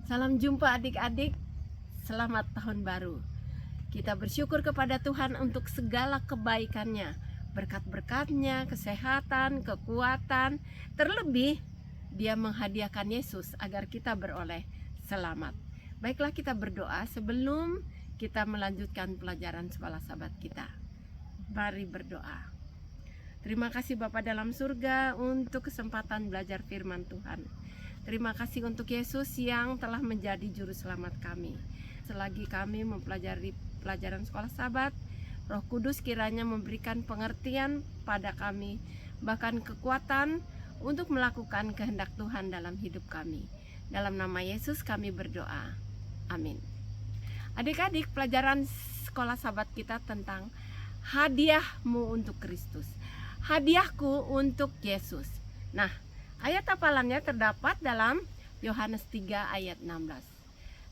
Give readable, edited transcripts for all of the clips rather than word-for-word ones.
Salam jumpa adik-adik, selamat tahun baru. Kita bersyukur kepada Tuhan untuk segala kebaikannya, berkat-berkatnya, kesehatan, kekuatan. Terlebih Dia menghadiahkan Yesus agar kita beroleh selamat. Baiklah, kita berdoa sebelum kita melanjutkan pelajaran sekolah sahabat kita. Mari berdoa. Terima kasih Bapa dalam surga untuk kesempatan belajar firman Tuhan. Terima kasih untuk Yesus yang telah menjadi juru selamat kami. Selagi kami mempelajari pelajaran sekolah sahabat, Roh Kudus kiranya memberikan pengertian pada kami, bahkan kekuatan untuk melakukan kehendak Tuhan dalam hidup kami. Dalam nama Yesus kami berdoa. Amin. Adik-adik, pelajaran sekolah sahabat kita tentang hadiahmu untuk Kristus. Hadiahku untuk Yesus. Nah, ayat hafalannya terdapat dalam Yohanes 3 ayat 16.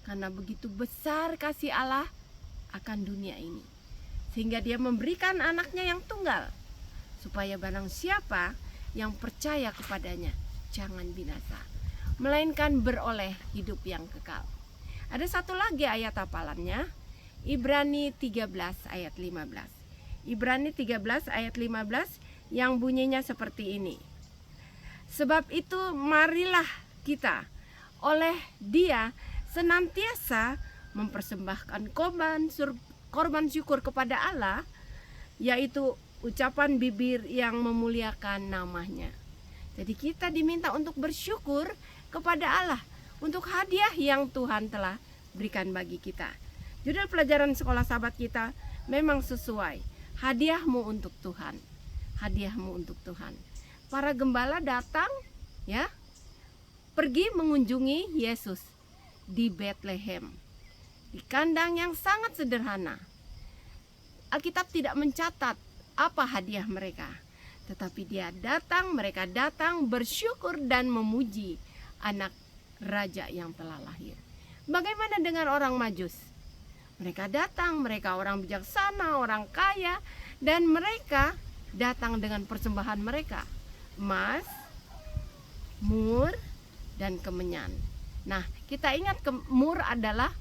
Karena begitu besar kasih Allah akan dunia ini, sehingga Dia memberikan anaknya yang tunggal, supaya barang siapa yang percaya kepadanya jangan binasa, melainkan beroleh hidup yang kekal. Ada satu lagi ayat hafalannya, Ibrani 13 ayat 15. Ibrani 13 ayat 15 yang bunyinya seperti ini. Sebab itu marilah kita oleh Dia senantiasa mempersembahkan korban syukur kepada Allah, yaitu ucapan bibir yang memuliakan namanya. Jadi kita diminta untuk bersyukur kepada Allah untuk hadiah yang Tuhan telah berikan bagi kita. Judul pelajaran sekolah sahabat kita memang sesuai, hadiahmu untuk Tuhan. Hadiahmu untuk Tuhan. Para gembala datang pergi mengunjungi Yesus di Bethlehem, di kandang yang sangat sederhana. Alkitab tidak mencatat apa hadiah mereka, tetapi mereka datang bersyukur dan memuji anak raja yang telah lahir. Bagaimana dengan orang Majus? Mereka datang, mereka orang bijaksana, orang kaya, dan mereka datang dengan persembahan mereka, emas, mur, dan kemenyan. Nah, kita ingat mur adalah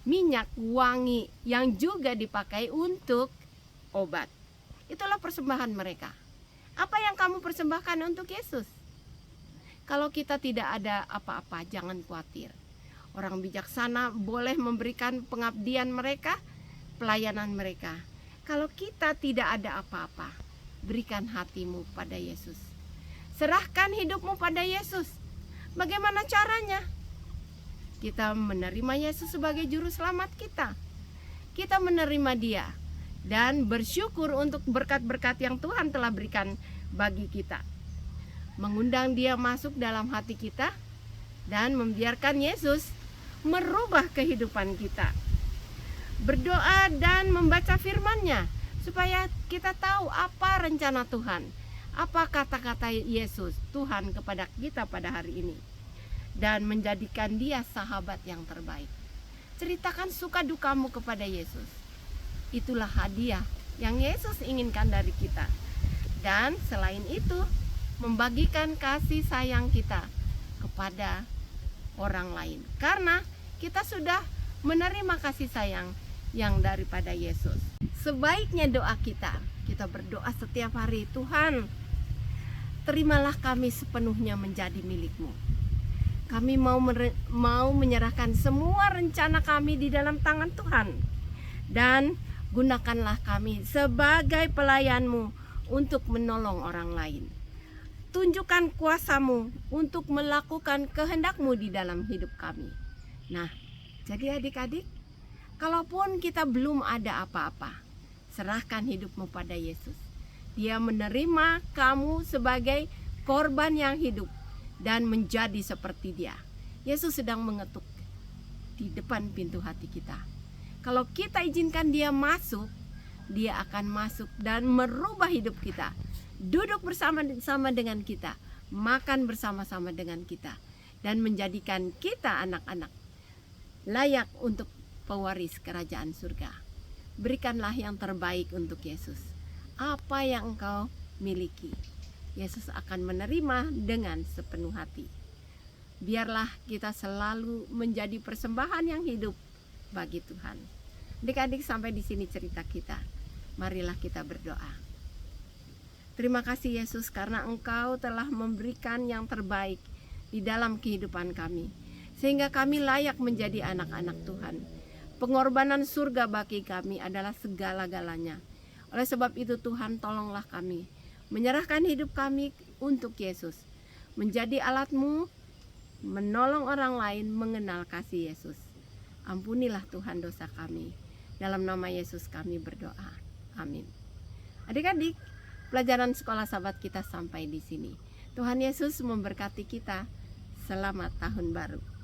minyak wangi yang juga dipakai untuk obat. Itulah persembahan mereka. Apa yang kamu persembahkan untuk Yesus? Kalau kita tidak ada apa-apa, jangan khawatir. Orang bijaksana boleh memberikan pengabdian mereka, pelayanan mereka. Kalau kita tidak ada apa-apa, berikan hatimu pada Yesus. Serahkan hidupmu pada Yesus. Bagaimana caranya? Kita menerima Yesus sebagai juru selamat kita. Kita menerima Dia dan bersyukur untuk berkat-berkat yang Tuhan telah berikan bagi kita. Mengundang Dia masuk dalam hati kita dan membiarkan Yesus merubah kehidupan kita. Berdoa dan membaca firman-Nya supaya kita tahu apa rencana Tuhan, apa kata-kata Yesus Tuhan kepada kita pada hari ini, dan menjadikan Dia sahabat yang terbaik. Ceritakan suka dukamu kepada Yesus. Itulah hadiah yang Yesus inginkan dari kita. Dan selain itu, membagikan kasih sayang kita kepada orang lain, karena kita sudah menerima kasih sayang yang daripada Yesus. Sebaiknya doa kita berdoa setiap hari, Tuhan, terimalah kami sepenuhnya menjadi milik-Mu. Kami mau menyerahkan semua rencana kami di dalam tangan Tuhan, dan gunakanlah kami sebagai pelayan-Mu untuk menolong orang lain. Tunjukkan kuasa-Mu untuk melakukan kehendak-Mu di dalam hidup kami. Nah, jadi adik-adik, kalaupun kita belum ada apa-apa, serahkan hidupmu pada Yesus. Dia menerima kamu sebagai korban yang hidup dan menjadi seperti Dia. Yesus sedang mengetuk di depan pintu hati kita. Kalau kita izinkan Dia masuk, Dia akan masuk dan merubah hidup kita. Duduk bersama-sama dengan kita, makan bersama-sama dengan kita, dan menjadikan kita anak-anak layak untuk pewaris kerajaan surga. Berikanlah yang terbaik untuk Yesus. Apa yang engkau miliki, Yesus akan menerima dengan sepenuh hati. Biarlah kita selalu menjadi persembahan yang hidup bagi Tuhan. Adik-adik, sampai di sini cerita kita. Marilah kita berdoa. Terima kasih Yesus karena Engkau telah memberikan yang terbaik di dalam kehidupan kami, sehingga kami layak menjadi anak-anak Tuhan. Pengorbanan surga bagi kami adalah segala-galanya. Oleh sebab itu Tuhan, tolonglah kami menyerahkan hidup kami untuk Yesus, menjadi alat-Mu, menolong orang lain mengenal kasih Yesus. Ampunilah Tuhan dosa kami. Dalam nama Yesus kami berdoa. Amin. Adik-adik, pelajaran sekolah sahabat kita sampai di sini. Tuhan Yesus memberkati kita. Selamat tahun baru.